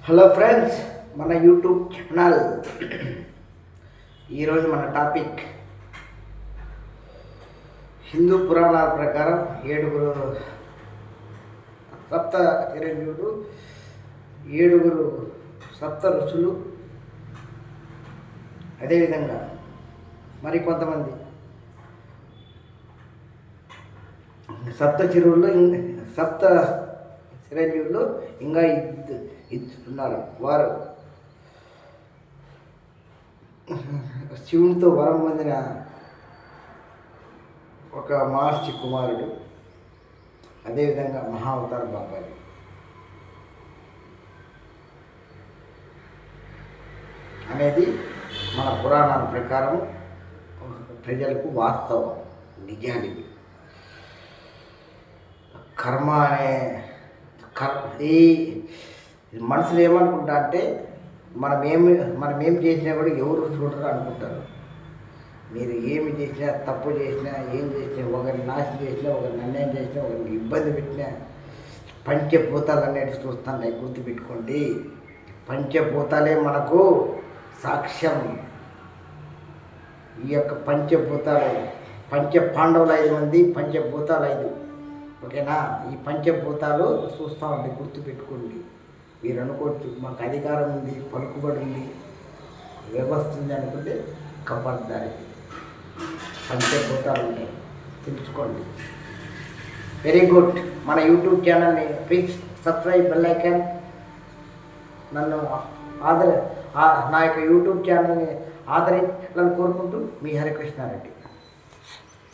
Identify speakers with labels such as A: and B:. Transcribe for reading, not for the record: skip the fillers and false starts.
A: Hello friends, మన YouTube channel. ఈరోజు మన టాపిక్ హిందూ పురాణాల ప్రకారం ఏడుగురు సప్త చిరంజీవులు, ఏడుగురు సప్త ఋషులు, అదేవిధంగా మరికొంతమంది సప్త చిరువులు, సప్త చిరంజీవులు ఇంకా ఇస్తున్నారు. వారు శివునితో వరం పొందిన ఒక మహర్షి కుమారుడు, అదేవిధంగా మహావతార బాబాయ్. అనేది మన పురాణాల ప్రకారం ప్రజలకు వాస్తవం, నిజానికి. కర్మ అనే ఈ మనుషులు ఏమనుకుంటా అంటే మనమేం చేసినా కూడా ఎవరు చూడరు అనుకుంటారు. మీరు ఏమి చేసినా, తప్పు చేసినా, ఏం చేసినా, ఒకరిని నాశనం చేసినా, ఒకరిని అన్యాయం చేసినా, ఒకరిని ఇబ్బంది పెట్టినా పంచభూతాలు అనేవి చూస్తాను. గుర్తుపెట్టుకోండి, పంచభూతాలే మనకు సాక్ష్యం. ఈ యొక్క పంచభూతాలు, పంచ పాండవులు 5 మంది, పంచభూతాలు 5. ఓకేనా? ఈ పంచభూతాలు చూస్తూ ఉండి గుర్తుపెట్టుకోండి. మీరు అనుకోవచ్చు మాకు అధికారం ఉంది, పలుకుబడి ఉంది, వ్యవస్థ ఉంది అనుకుంటే కబర్దారి. పంచభూతాలు ఉంటాయి, తెలుసుకోండి. Very good. మన యూట్యూబ్ ఛానల్ని ప్లీజ్ సబ్స్క్రైబ్, బెల్ ఐకాన్. నన్ను నా యొక్క యూట్యూబ్ ఛానల్ని ఆదరించాలని కోరుకుంటూ మీ హరికృష్ణారెడ్డి.